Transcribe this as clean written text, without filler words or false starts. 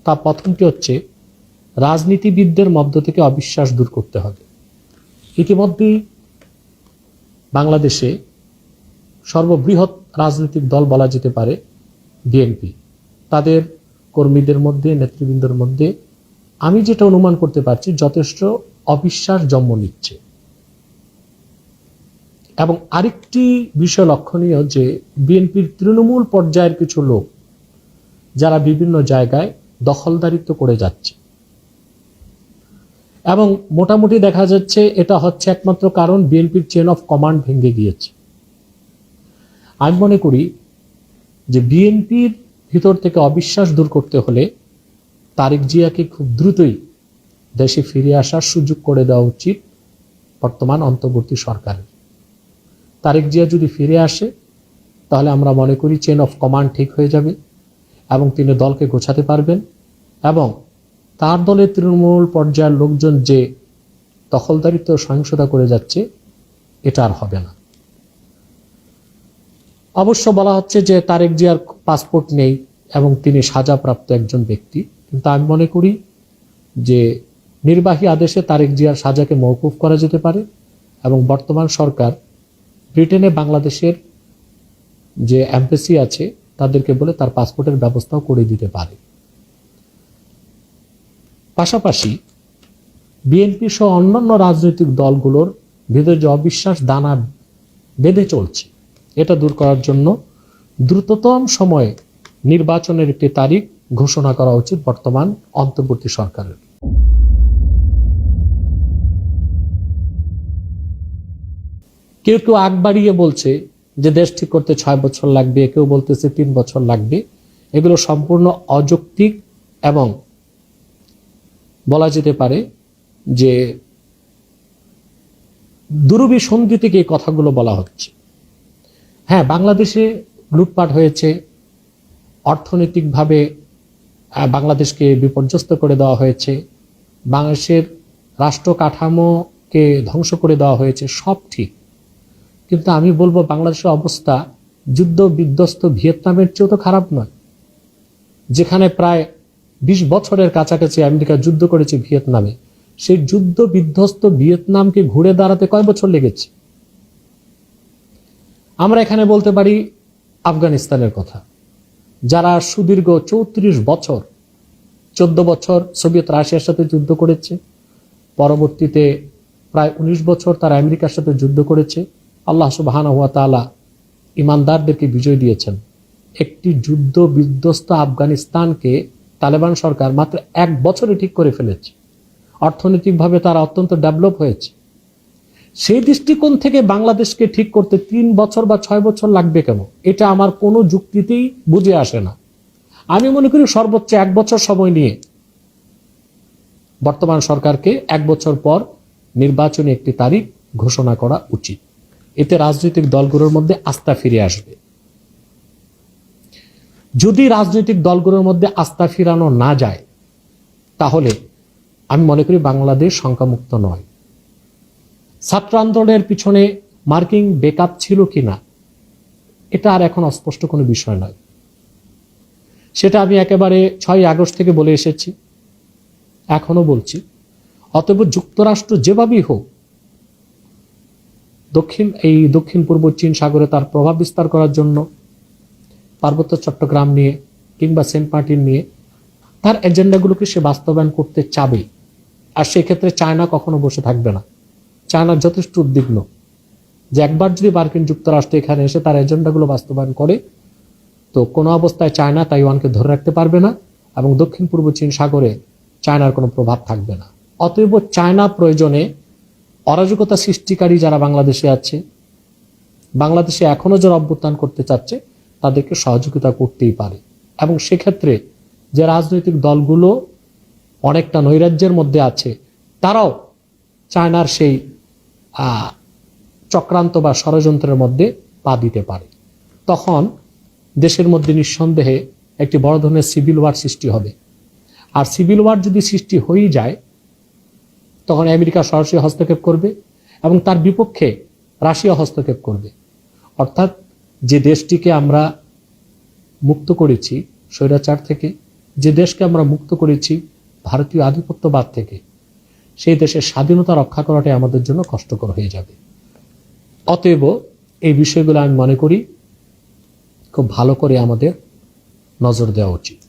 তার প্রথমটি হচ্ছে রাজনীতিবিদদের মধ্য থেকে অবিশ্বাস দূর করতে হবে। ইতিমধ্যেই বাংলাদেশে সর্ববৃহৎ রাজনৈতিক দল বলা যেতে পারে বিএনপি। তাদের কর্মীদের মধ্যে, নেতৃবৃন্দের মধ্যে আমি যেটা অনুমান করতে পারছি যথেষ্ট অবিশ্বাস জন্ম নিচ্ছে। এবং আরেকটি বিষয় লক্ষণীয় যে বিএনপির তৃণমূল পর্যায়ের কিছু লোক যারা বিভিন্ন জায়গায় দখলদারিত্ব করে যাচ্ছে, এবং মোটামুটি দেখা যাচ্ছে এটা হচ্ছে একমাত্র কারণ বিএনপির চেন অফ কমান্ড ভেঙে গিয়েছে। আমি মনে করি যে বিএনপির ভিতর থেকে অবিশ্বাস দূর করতে হলে তারেক জিয়াকে খুব দ্রুতই দেশে ফিরে আসার সুযোগ করে দেওয়া উচিত বর্তমান অন্তর্বর্তী সরকারের। তারেক জিয়া যদি ফিরে আসে তাহলে আমরা মনে করি চেন অফ কমান্ড ঠিক হয়ে যাবে এবং তিনি দলকে গোছাতে পারবেন, এবং তার দলের তৃণমূল পর্যায়ের লোকজন যে দখলদারিত্ব সহিংসতা করে যাচ্ছে এটা আর হবে না। অবশ্য বলা হচ্ছে যে তারেক জিয়ার পাসপোর্ট নেই এবং তিনি সাজাপ্রাপ্ত একজন ব্যক্তি, কিন্তু আমি মনে করি যে নির্বাহী আদেশে তারেক জিয়ার সাজাকে মওকুফ করা যেতে পারে এবং বর্তমান সরকার ব্রিটেনে বাংলাদেশের যে এমবাসি আছে তাদেরকে বলে তার পাসপোর্টের ব্যবস্থাও করে দিতে পারে। পাশাপাশি বিএনপি সহ অন্যান্য রাজনৈতিক দলগুলোর ভিতরে যে অবিশ্বাস দানা বেঁধে চলছে এটা দূর করার জন্য দ্রুততম সময়ে নির্বাচনের একটি তারিখ ঘোষণা করা উচিত বর্তমান অন্তর্বর্তী সরকারের। কেউ কেউ আগ বাড়িয়ে বলছে যে দেশ ঠিক করতে 6 বছর লাগবে, কেউ বলতেছে 3 বছর লাগবে। এগুলো সম্পূর্ণ অযৌক্তিক এবং বলা যেতে পারে যে দুরভিসন্ধি থেকে এই কথাগুলো বলা হচ্ছে। হ্যাঁ, বাংলাদেশে লুটপাট হয়েছে, অর্থনৈতিকভাবে বাংলাদেশকে বিপর্যস্ত করে দেওয়া হয়েছে, বাংলাদেশের রাষ্ট্র কাঠামোকে ধ্বংস করে দেওয়া হয়েছে, সব ঠিক। কিন্তু আমি বলবো বাংলাদেশের অবস্থা যুদ্ধ বিধ্বস্ত ভিয়েতনামের চেয়েও তো খারাপ নয়, যেখানে প্রায় 20 বছরের কাছাকাছি আমেরিকা যুদ্ধ করেছে ভিয়েতনামে। সেই যুদ্ধ বিধ্বস্ত ভিয়েতনামকে ঘুরে দাঁড়াতে কয় বছর লেগেছে? আমরা এখানে বলতে পারি আফগানিস্তানের কথা, যারা সুদীর্ঘ 34 বছর 14 বছর সোভিয়েত রাশিয়ার সাথে যুদ্ধ করেছে, পরবর্তীতে প্রায় 19 বছর তারা আমেরিকার সাথে যুদ্ধ করেছে। আল্লাহ সুবহানাহু ওয়া তাআলা ইমানদারদেরকে বিজয় দিয়েছেন। একটি যুদ্ধ বিধ্বস্ত আফগানিস্তানকে তালেবান সরকার মাত্র 1 বছরে ঠিক করে ফেলেছে। অর্থনৈতিকভাবে তারা অত্যন্ত ডেভেলপ হয়েছে। সেই দৃষ্টিকোণ থেকে বাংলাদেশকে ঠিক করতে 3 বছর বা 6 বছর লাগবে কেন? এটা আমার কোনো যুক্তিতেই বুঝে আসে না। আমি মনে করি সর্বোচ্চ 1 বছর সময় নিয়ে বর্তমান সরকারকে 1 বছর পর নির্বাচনে একটি তারিখ ঘোষণা করা উচিত। এতে রাজনৈতিক দলগুলোর মধ্যে আস্থা ফিরে আসবে। যদি রাজনৈতিক দলগুলোর মধ্যে আস্থা ফিরানো না যায় তাহলে আমি মনে করি বাংলাদেশ শঙ্কামুক্ত নয়। ছাত্র আন্দোলনের পিছনে মার্কিং ব্যাকআপ ছিল কিনা এটা আর এখন অস্পষ্ট কোনো বিষয় নয়। সেটা আমি একেবারে 6 আগস্ট থেকে বলে এসেছি, এখনো বলছি। অতএব যুক্তরাষ্ট্র যেভাবেই হোক দক্ষিণ পূর্ব চীন সাগরে তার প্রভাব বিস্তার করার জন্য পার্বত্য চট্টগ্রাম নিয়ে কিংবা সেন্ট মার্টিন নিয়ে তার এজেন্ডাগুলোকে সে বাস্তবায়ন করতে চাবে। আর সেক্ষেত্রে চায়না কখনো বসে থাকবে না। চায়না যথেষ্ট উদ্বিগ্ন যে একবার যদি মার্কিন যুক্তরাষ্ট্র এখানে এসে তার এজেন্ডাগুলো বাস্তবায়ন করে তো কোনো অবস্থায় চায়না তাইওয়ানকে ধরে রাখতে পারবে না এবং দক্ষিণ পূর্ব চীন সাগরে চায়নার কোনো প্রভাব থাকবে না। অতএব চায়না প্রয়োজনে অরাজকতা সৃষ্টিকারী যারা বাংলাদেশে আছে, বাংলাদেশে এখনো যারা অভ্যুত্থান করতে চাচ্ছে তাদেরকে সহযোগিতা করতেই পারে। এবং সেক্ষেত্রে যে রাজনৈতিক দলগুলো অনেকটা নৈরাজ্যের মধ্যে আছে তারাও চায়নার সেই চক্রান্ত বা ষড়যন্ত্রের মধ্যে পা দিতে পারে। তখন দেশের মধ্যে নিঃসন্দেহে একটি বড় ধরনের সিভিল ওয়ার সৃষ্টি হবে। আর সিভিল ওয়ার যদি সৃষ্টি হয়েই যায় তখন আমেরিকা সরাসরি হস্তক্ষেপ করবে এবং তার বিপক্ষে রাশিয়া হস্তক্ষেপ করবে। অর্থাৎ যে দেশটিকে আমরা মুক্ত করেছি স্বৈরাচার থেকে, যে দেশকে আমরা মুক্ত করেছি ভারতীয় আধিপত্যবাদ থেকে, সেই দেশের স্বাধীনতা রক্ষা করাটাই আমাদের জন্য কষ্টকর হয়ে যাবে। অতএব এই বিষয়গুলো আমি মনে করি খুব ভালো করে আমাদের নজর দেওয়া উচিত।